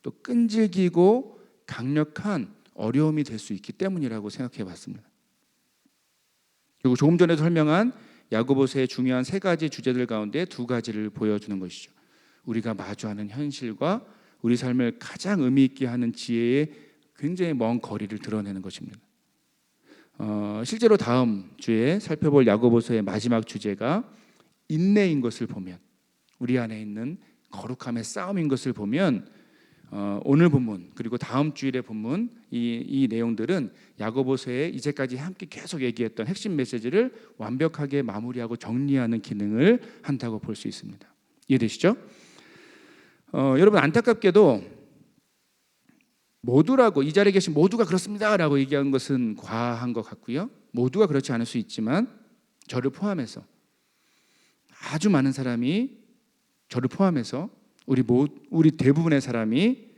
또 끈질기고 강력한 어려움이 될 수 있기 때문이라고 생각해 봤습니다. 그리고 조금 전에 설명한 야고보서의 중요한 세 가지 주제들 가운데 두 가지를 보여주는 것이죠. 우리가 마주하는 현실과 우리 삶을 가장 의미 있게 하는 지혜의 굉장히 먼 거리를 드러내는 것입니다. 실제로 다음 주에 살펴볼 야고보서의 마지막 주제가 인내인 것을 보면, 우리 안에 있는 거룩함의 싸움인 것을 보면, 오늘 본문 그리고 다음 주일의 본문 이 내용들은 야고보서에 이제까지 함께 계속 얘기했던 핵심 메시지를 완벽하게 마무리하고 정리하는 기능을 한다고 볼 수 있습니다. 이해되시죠? 여러분, 안타깝게도 모두라고, 이 자리에 계신 모두가 그렇습니다라고 얘기한 것은 과한 것 같고요. 모두가 그렇지 않을 수 있지만 저를 포함해서 아주 많은 사람이, 저를 포함해서 우리 대부분의 사람이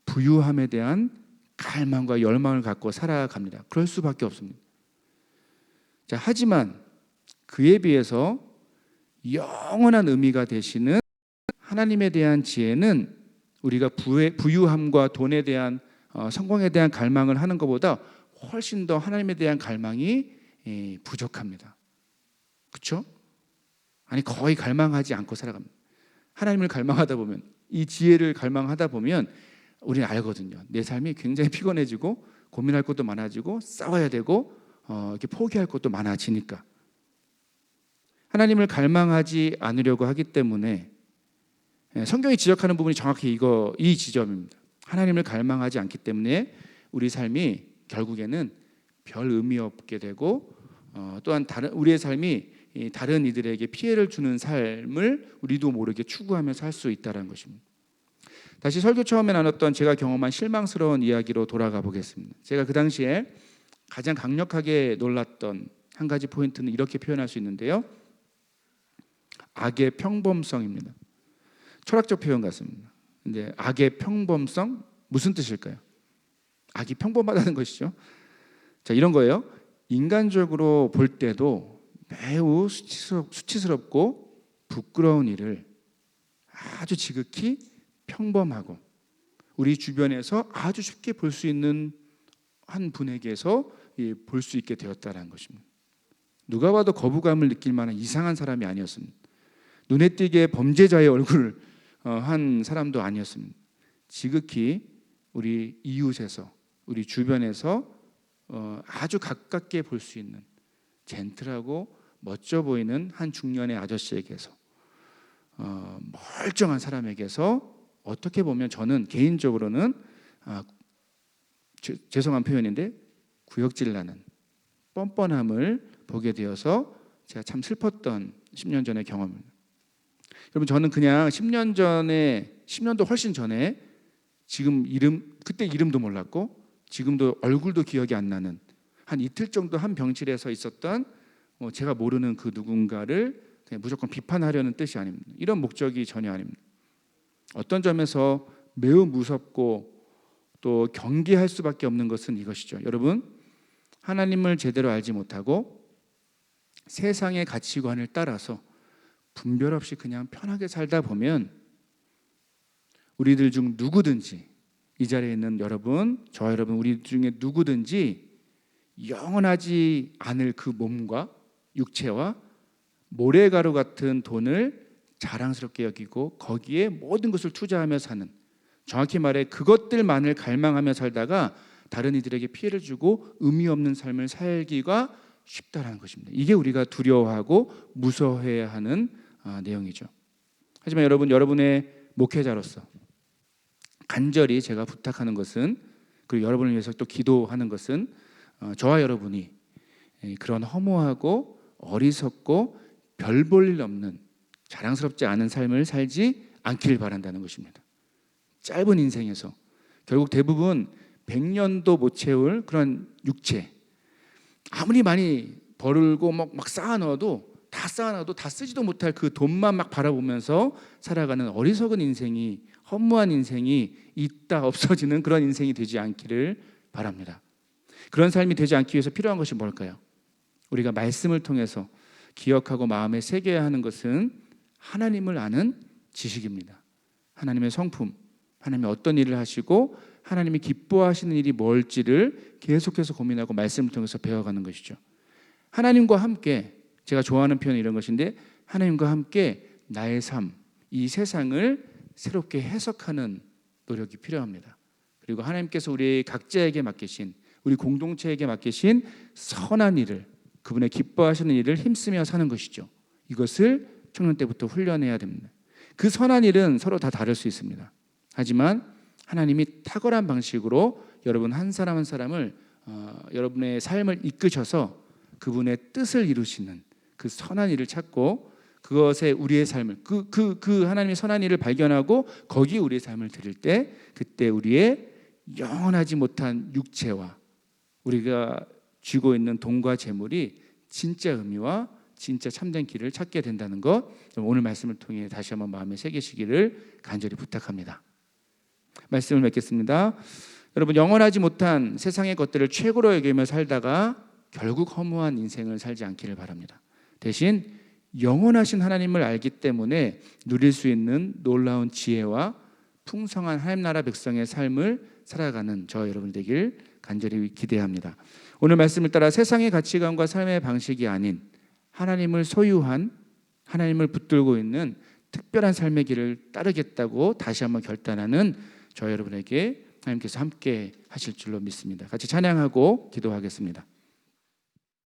부유함에 대한 갈망과 열망을 갖고 살아갑니다. 그럴 수밖에 없습니다. 자, 하지만 그에 비해서 영원한 의미가 되시는 하나님에 대한 지혜는 우리가 부유함과 돈에 대한 성공에 대한 갈망을 하는 것보다 훨씬 더 하나님에 대한 갈망이 부족합니다. 그렇죠? 아니, 거의 갈망하지 않고 살아갑니다. 하나님을 갈망하다 보면, 이 지혜를 갈망하다 보면 우리는 알거든요. 내 삶이 굉장히 피곤해지고 고민할 것도 많아지고 싸워야 되고 이렇게 포기할 것도 많아지니까. 하나님을 갈망하지 않으려고 하기 때문에 성경이 지적하는 부분이 정확히 이 지점입니다. 하나님을 갈망하지 않기 때문에 우리 삶이 결국에는 별 의미 없게 되고 또한 우리의 삶이 다른 이들에게 피해를 주는 삶을 우리도 모르게 추구하면서 살 수 있다는 것입니다. 다시 설교 처음에 나눴던 제가 경험한 실망스러운 이야기로 돌아가 보겠습니다. 제가 그 당시에 가장 강력하게 놀랐던 한 가지 포인트는 이렇게 표현할 수 있는데요. 악의 평범성입니다. 철학적 표현 같습니다. 근데 악의 평범성 무슨 뜻일까요? 악이 평범하다는 것이죠. 자, 이런 거예요. 인간적으로 볼 때도 매우 수치스럽고 부끄러운 일을 아주 지극히 평범하고 우리 주변에서 아주 쉽게 볼 수 있는 한 분에게서 볼 수 있게 되었다는 것입니다. 누가 봐도 거부감을 느낄 만한 이상한 사람이 아니었습니다. 눈에 띄게 범죄자의 얼굴을 한 사람도 아니었습니다. 지극히 우리 이웃에서 우리 주변에서 아주 가깝게 볼 수 있는 젠틀하고 멋져 보이는 한 중년의 아저씨에게서 멀쩡한 사람에게서 어떻게 보면 저는 개인적으로는 죄송한 표현인데 구역질 나는 뻔뻔함을 보게 되어서 제가 참 슬펐던 10년 전의 경험입니다. 여러분, 저는 그냥 10년도 훨씬 전에 지금 그때 이름도 몰랐고 지금도 얼굴도 기억이 안 나는 한 이틀 정도 한 병실에서 있었던 제가 모르는 그 누군가를 그냥 무조건 비판하려는 뜻이 아닙니다. 이런 목적이 전혀 아닙니다. 어떤 점에서 매우 무섭고 또 경계할 수밖에 없는 것은 이것이죠. 여러분, 하나님을 제대로 알지 못하고 세상의 가치관을 따라서 분별 없이 그냥 편하게 살다 보면 우리들 중 누구든지, 이 자리에 있는 여러분, 저와 여러분, 우리 중에 누구든지 영원하지 않을 그 몸과 육체와 모래가루 같은 돈을 자랑스럽게 여기고 거기에 모든 것을 투자하며 사는, 정확히 말해 그것들만을 갈망하며 살다가 다른 이들에게 피해를 주고 의미 없는 삶을 살기가 쉽다라는 것입니다. 이게 우리가 두려워하고 무서워해야 하는 내용이죠. 하지만 여러분, 여러분의 목회자로서 간절히 제가 부탁하는 것은, 그리고 여러분을 위해서 또 기도하는 것은 저와 여러분이 그런 허무하고 어리석고 별 볼 일 없는 자랑스럽지 않은 삶을 살지 않기를 바란다는 것입니다. 짧은 인생에서 결국 대부분 100년도 못 채울 그런 육체, 아무리 많이 벌고 막 쌓아넣어도 다 쓰지도 못할 그 돈만 막 바라보면서 살아가는 어리석은 인생이, 허무한 인생이 있다 없어지는 그런 인생이 되지 않기를 바랍니다. 그런 삶이 되지 않기 위해서 필요한 것이 뭘까요? 우리가 말씀을 통해서 기억하고 마음에 새겨야 하는 것은 하나님을 아는 지식입니다. 하나님의 성품, 하나님이 어떤 일을 하시고 하나님이 기뻐하시는 일이 뭘지를 계속해서 고민하고 말씀을 통해서 배워가는 것이죠. 하나님과 함께, 제가 좋아하는 표현이 이런 것인데, 하나님과 함께 나의 삶, 이 세상을 새롭게 해석하는 노력이 필요합니다. 그리고 하나님께서 우리 각자에게 맡기신, 우리 공동체에게 맡기신 선한 일을, 그분의 기뻐하시는 일을 힘쓰며 사는 것이죠. 이것을 청년 때부터 훈련해야 됩니다. 그 선한 일은 서로 다 다를 수 있습니다. 하지만 하나님이 탁월한 방식으로 여러분 한 사람 한 사람을 여러분의 삶을 이끄셔서 그분의 뜻을 이루시는 그 선한 일을 찾고 그것에 우리의 삶을 그 하나님의 선한 일을 발견하고 거기에 우리의 삶을 드릴 때, 그때 우리의 영원하지 못한 육체와 우리가 쥐고 있는 돈과 재물이 진짜 의미와 진짜 참된 길을 찾게 된다는 것, 오늘 말씀을 통해 다시 한번 마음에 새기시기를 간절히 부탁합니다. 말씀을 맺겠습니다. 여러분, 영원하지 못한 세상의 것들을 최고로 여기며 살다가 결국 허무한 인생을 살지 않기를 바랍니다. 대신 영원하신 하나님을 알기 때문에 누릴 수 있는 놀라운 지혜와 풍성한 하나님 나라 백성의 삶을 살아가는 저 여러분 되길 간절히 기대합니다. 오늘 말씀을 따라 세상의 가치관과 삶의 방식이 아닌 하나님을 소유한, 하나님을 붙들고 있는 특별한 삶의 길을 따르겠다고 다시 한번 결단하는 저 여러분에게 하나님께서 함께 하실 줄로 믿습니다. 같이 찬양하고 기도하겠습니다.